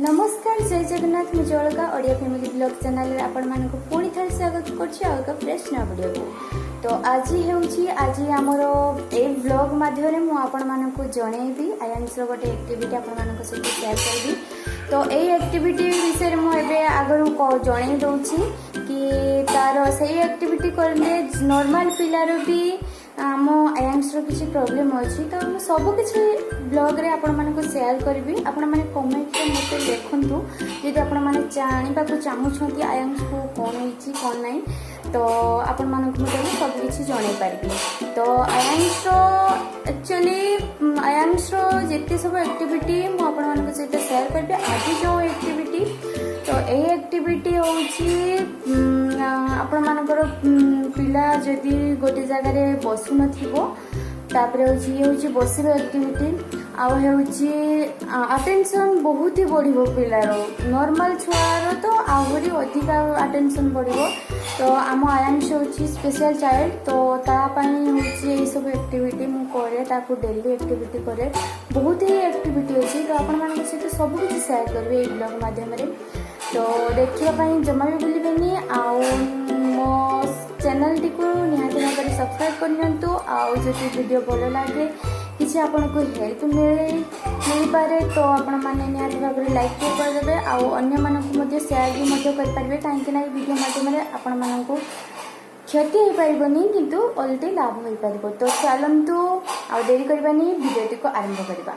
नमस्कार जय जगन्नाथ मुझे अलगा ओडिया फैमिली ब्लॉग चैनल आपण मानक पुणी थे स्वागत कर फ्रेश ना वीडियो को। तो आज आज आमर ए ब्लॉग माध्यम मु आपण मानक जनइबी आयांश गोटे एक्टिविटी आपण मानक सहित शेयर करबी। तो ए एक्टिविटी विषय मुझे आगर जन दूची कि तार से एक्टिविटी करले नॉर्मल पिलार भी आम आयांश किसी प्रोब्लेम अच्छी तो मुझे सबकि ब्लॉग रे आपण मानक शेयर करी। आपण मैंने कमेंट मत देखूँ जी आपण मैंने जानवा चाहूँगी आयांश को कौन होती कौन ना तो आपण मानक सबकि जन पारि। तो आयांश एक्चुअली आयांश जिते सब एक्टिविटी मुझे सहित शेयर करी। आज जो एक्टिविटी तो ये एक्टिविटी हूँ आपण मानकर पिला जदि गोटे जगार बसु नापर हूँ बसवा एक्टिविटी आटेंशन बहुत ही बढ़ पिलार नॉर्मल छुआर तो आहरी अधिक आटेंशन बढ़। तो आम आयांश हूँ स्पेशल चाइल्ड तो तापाई सब एक्टिविटी मुझे डेली एक्टिविटी करे बहुत ही एक्टिविटी अच्छी। तो आपण मान सहित सबकि शेयर करेंगे ब्लॉग माध्यम तो देखापी जमा भी भूलें आउ मो चैनल टी को निहाती भाव सब्सक्राइब करनी आउ जो वीडियो भल लगे किसी आपन को हेल्प मिल पारे तो आपण मैंने निहाती भाव लाइक करदे आउ अन्य मानक शेयर भी करेंगे कहीं वीडियो माध्यम आपण मानक क्षति हो पारनी किंतु अलरेडी लाभ हो पार। तो चलतु आउ देरी करवानी वीडियो को आरंभ करवा।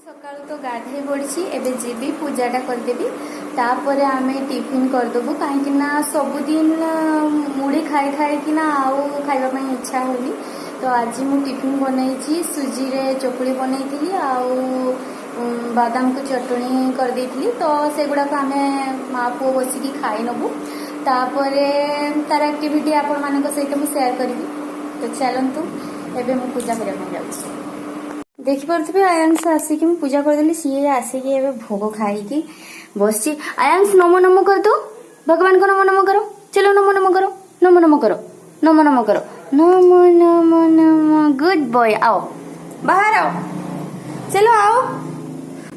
सकाल तो गाधे पड़ी एवं जीवी पूजाटा करदेवी तापर आम टिफिन करदेबू कहीं सबुदिन मुढ़ी खाई खाई आउ खावाई इच्छा होनी। तो आज मु टिफिन बनई सुजी रे चकुली बनई आउ बादाम को चटनी कर देती तो सेगुड़ाक आम माँ पुओ बसिकी खाई नबू तापर तार एक्टिविटी आपण मान सहित मुझे शेयर करी। तो चलतु एवं मुझे पूजा करने जाऊँ। देखिपे आयांश आसिक पूजा करदेली सी आसिक भोग खाई बस आयांश नमो नमो कर दो भगवान को नमो नमो करो चलो नमो नमो करो नमो नमो करो नमो नमो करो नमो नमो नमो गुड बॉय। आओ बाहर आओ चलो आओ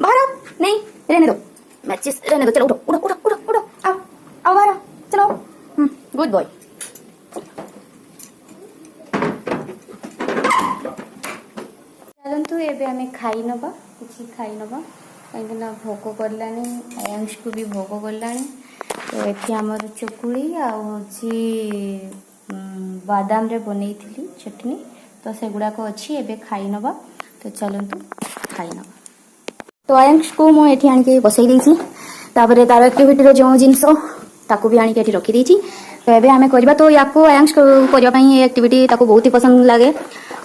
बाहर आओ नहीं रहने दो मैचेस रहने दो चलो उठो उठो उठो उठो उठो आओ आओ बाहर आओ चलो गुड बॉय। चलतु एबे आमे खाई नबा किसी खाई नबा कहीं भोग करलानी आयांश को भी भोग करलानी। तो ये आमर चकुली आउची बादाम रे बनई थी चटनी तो से गुड़ाक अच्छी एबे खाई नबा। तो चलतु खाई नबा। तो आयांश को मुझे आनिक बसई देती तापर तार एक्टिविटी जो जिनस ताकू भी आनिक रखी देती। तो एबे आमे करबा तो या आयांश करने एक्टिविटी बहुत ही पसंद लगे।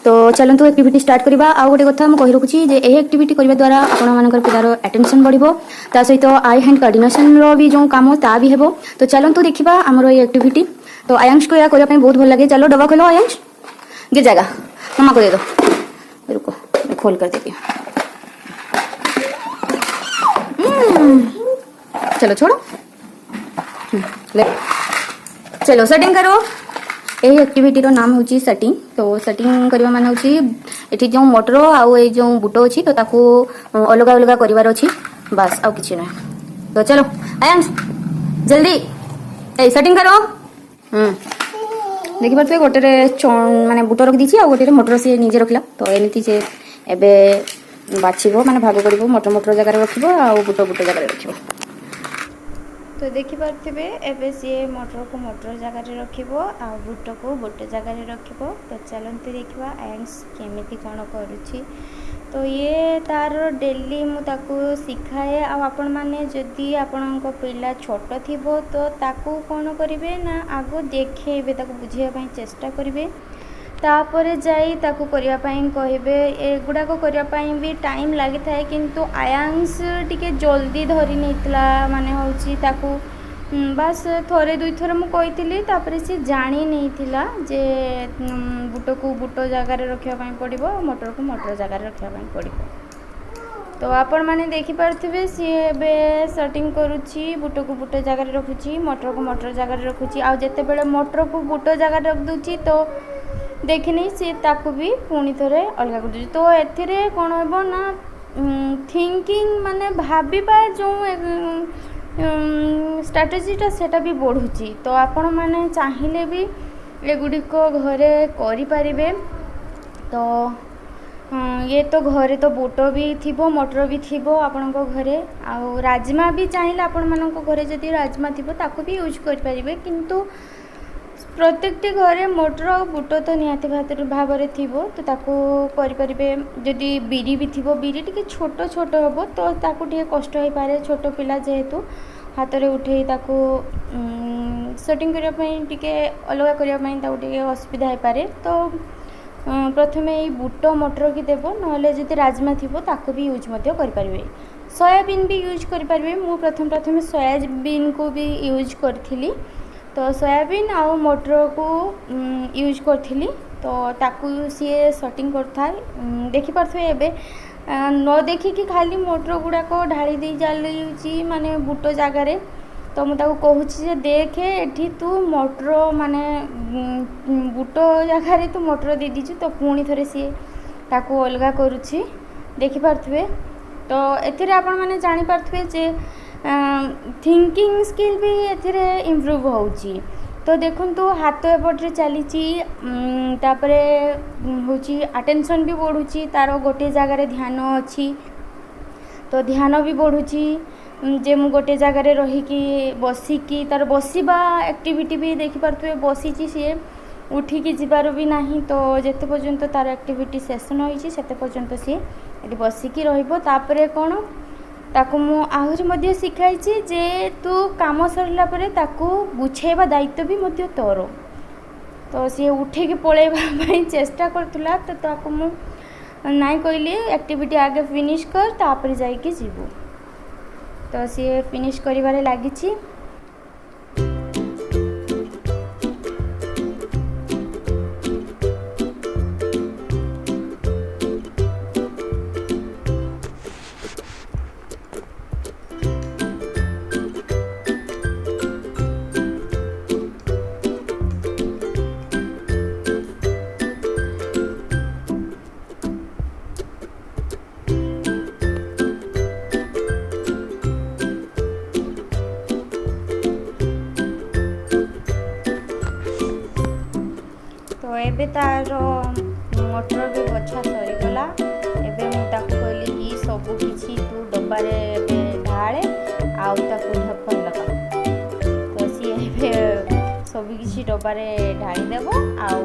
तो चलतु एक्टिविटी स्टार्ट करवा। आउ गोटे कथा मुझे कही रखुच्छी ये एक्टिविटी करने द्वारा आपण मानकर पिलार अटेंशन बढ़ो ता सहित आई हैंड कोऑर्डिनेशन भी जो काम ता भी हेबो। तो चलतु देखिबा हमरो ये एक्टिविटी। तो आयांश को या करने बहुत भल लगे। चलो डब्बा खोलो आयांश गिर जाएगा मम्मा को दे दो रुको मैं खोल कर देती हूँ। चलो छोड़ो ले चलो सेटिंग करो। यही एक्टिविटी रो नाम होची सेटिंग। तो सेटिंग करबा माने होची एठी जो मोटर आउ ए जो बुटो अछि तो ताको अलग अलग करिवार अछि बस आउ किछि नै। तो चलो आयांश जल्दी ए सेटिंग करो। देखि परते गोटे रे माने बुटो रख दिछि आ गोटे रे मोटर से निजे रखला। तो एनिति से एबे बाछिबो माने भाग करबो मोटर मोटर जगह रखिबो आ बुटो बुटो जगह रखिबो। तो देखिपे एबे सी मोटर को मोटर जगार रखिबो आ बुट को बुट जगार रखिबो। तो चलते देखा आयांश केमिति कौन करुछि। तो ये तार डेली मुझे शिखाए आपण माने जदि आपण पिला छोट थिबो तो ताकू कौन करिवे ना आगो देखेबे ताकू बुझिया चेष्टा करिवे तापर जाई ताकू करिया पई कहिबे। एगुडाक करिया पई भी टाइम लागि थाए किंतु आयांश टिके जल्दी धरि नैतला माने होची ताकू बस थोड़े दुई थर मु कही तापर से जानी नहीं थिला जे बुट को बुट जगार रखा पड़ो मोटर को मोटर जगार रखा पड़ो। तो आपण माने देखि पारथिबे सी एबे सेटिंग करूची बुट को बुट जगार रखुची मोटर को मोटर जगार रखुची आ जते बेले मोटर को बुट जगार रख दूची तो देखिनी सी ताकू भी पुणी थे अलग कर। तो एथिरे कौन हे ना थिंकिंग माने भाबिबा जो स्ट्राटेजीटा सेटा भी बढ़ुची। तो आपण मैंने चाहिए भी एगुड़िक घरे करें। तो ये तो घरे तो बुट भी थी मटर भी थी आपण घरे आउ राजमा भी चाहिए आपण मान घरे जदि राजमा थी ताको भी यूज करें। किंतु प्रत्येकटी घरे मटर और बुट तो निहाती भाव में थी तो ताको करें। जदि बिरी भी थी बिरी टी छोट छोट हम तो ताको टे कष्ट हो पारे छोट पिला जेहेतु हाथ में उठे ताको सेटिंग करने अलग करने असुविधा हो पारे। तो प्रथमे ये बुट मटर की देव ना जब राजमा थी ताको भी यूज करें। सोयाबीन भी यूज करें। मु प्रथम सोयाबीन को भी यूज करी। तो सोयाबीन आउ मटर को यूज करी। तो ताकू सी सटिंग करता देखिपे एवं न देखिकी खाली मटर गुड़ाक ढाली दे चली माने बुट जगार। तो मुझे कहूँ देखे एठी तू मटर माने बुट जगार तू मटर दे दीचु तो पुणी थे सी ताकू अलगा करुच्ची देखिपे। तो एथिरे आपण माने जानी पारथुवे जे थिंकिंग स्किल भी एथिरे इम्प्रूव होउची। तो देखंतु हाथ एपटे चली तापरे होची अटेंशन भी बढ़ुची तार गोटे जगार ध्यान अच्छी तो ध्यान भी बढ़ुची जे मु गोटे जगार रहीकि बसिकी तार बसवा एक्टिविटी भी देखिपे बसी सी उठिकी जीवार भी नहीं। तो जिते पर्यंत तार एक्टिविटी सेसन होती से पर्यंत सी ये बसिकी रही कौन ताकू मु आहरी मध्य शिखाई जे तू काम सरला परे ताकू बुझेबा दायित्व भी मध्य तोर। तो सी उठिकी पलैबा चेष्टा करथुला तो ताकू मु नाई कहली एक्टिविटी आगे फिनिश कर तापर जाइके जीवु। तो सी फिनिश करिवारे लागिछि। एबे तार मटर भी बछा सरीगला। एबे मु ताकू कहली कि सब किछि तू डब्बारे ढाळे आउ ताकू ढक्कन लगा। तो सी एबे सब किछि डब्बारे ढाळी देबो आउ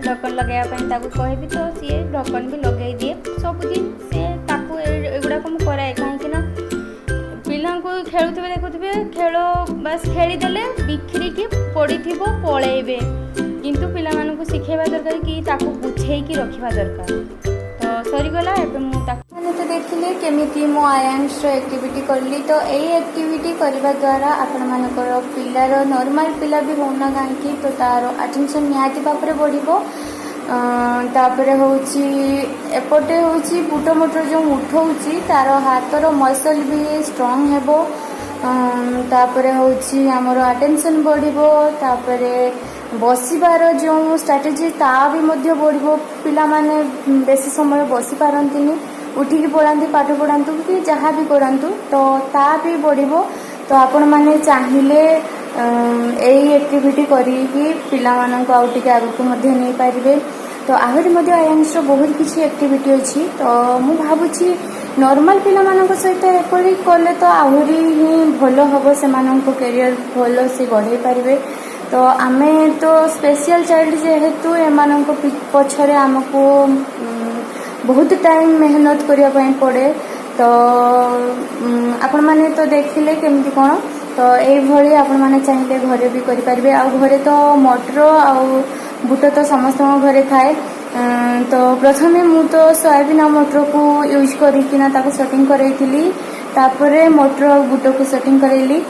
ढक्कन लगाया पई ताकू कहबी तो सी ढक्कन भी लगे दिए सब दिन। से ताकू एगुडा को मु कराए काहे ना पिला को खेलुथबे देखुथबे खेल बस खेली देले बिखरी की पड़ी थिबो पळेबे किंतु पिला मानकु शिखेबा दरकार कि ताकू बुझेइकी रखिबा दरकार। तो सरीगला एबे मु ताकू माने तो देखिले केमिति मो आयांश एक्टिविटी करली। तो एई एक्टिविटी करबा द्वारा आपण मानकर पिलार नॉर्मल पिला भी होना काहेकि तो तार अटेंशन निहाती पापरे बढ़िबो। तापरे होउची एपटे होउची बुट मटर जो उठौची तार हाथर मसल भी स्ट्रांग हेबो। तापरे होउची हमर अटेंशन बढ़िबो। तापरे बसिबार जो स्ट्राटेजी ता भी मध्य बढ़िबो। पिला माने बेसी समय बसी पारंतिनी उठिकी पड़ांती पाठ पढ़ातु कि जहाँ भी करंतु तो ता भी बढ़िबो। तो आपण माने चाहिए एई एक्टिविटी करी पिला मानक आउ टिके आगु मध्य नहीं पारिबे। तो आहरी मध्य आयांश बहुत किसी एक्टिविटी अच्छी। तो मु भाबुची नॉर्मल पिला मानक सहित एपरी कले तो आहरी ही भलो हबो से मानक करियर भलो से बढ़ाई पारिबे। तो आमे तो स्पेशल चाइल्ड जेहेतु एमान पछरे आमको बहुत टाइम मेहनत करिया पड़े। तो आपण माने तो देखिले केमती कौन तो यही आपण माने चाहिए घरे भी करें। आ घरे तो मटर आउ बुट तो समस्त घरे थाए। तो प्रथमे मु तो सोयाबीन आ मटर को यूज करिकिना ताको सेटिंग करैथिली। तापरे मटर आ बुट को सेटिंग करैली।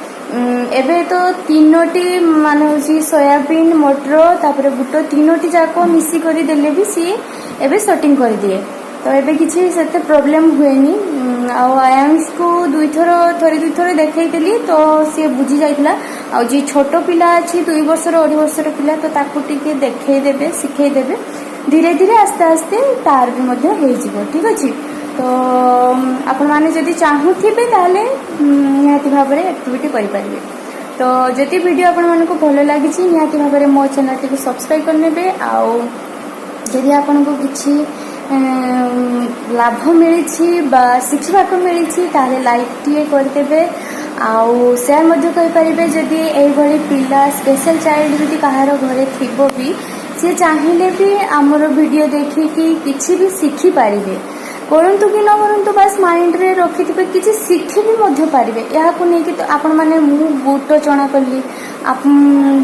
एबे तो तीनोटी मान हूँ सोयाबीन मटर तापरे बुट तीनोटी जाक मिसी कर देले भी सी एबे सेटिंग कर दिए। तो एबे किसी सेते प्रॉब्लम हुएनी। आयांश को थोड़े दुई थर देखी तो सी बुझी जाइला। आ जी छोट पिला अच्छी 2 वर्ष 2.5 वर्षर पिला तो ताकू टिके देखई देबे शिखई देबे धीरे धीरे आस्ते आस्ते तार भी मध्य हो जिवो। ठीक अछि। तो आपण माने जदि चाहूथिबे ताले निहाती भाबरे एक्टिविटी करि परिबे। तो जदि वीडियो आपण मानको भलो लागि छि निहाती भाबरे मो चैनल को सब्सक्राइब करनेबे। आउ जदि आपण को किछि लाभ मिली बा शिखा को मिली ताले लाइक टीए करदेबे। आउ शेयर मध्य कहि परिबे जदि एई भली पिला स्पेशल चाइल्ड भी कहार घरे थिबो भी से चाहिले भी आमर वीडियो देखिकी किछि भी शिखि पारिबे। करंतु कि न करंतु बस माइंड रे रखिथिबे किछि शिखि भी मध्य पारिबे। या को नै कि तो आपण माने मु बूट चना करली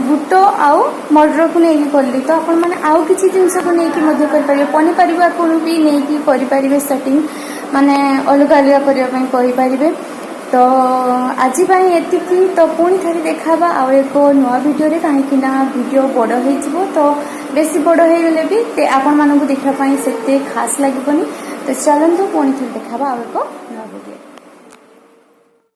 बूट आउ मटर को नै कि करली तो आपण माने आउ किछि जिंस को नै कि मध्य कर परिबे। पनी परिबा को भी नै कि करि परिबे सेटिंग माने अलग अलग करिया पई कहि परिबे। तो आज एतिकी तो पुणी थे देखा आउ एक नुआ वीडियो रे कहीं वीडियो बड़ हो तो बेसी बड़ हो गले भी आपण मानक देखापी से खास लगे। तो चलते पुणी थे देखा आउ एक नुआ वीडियो।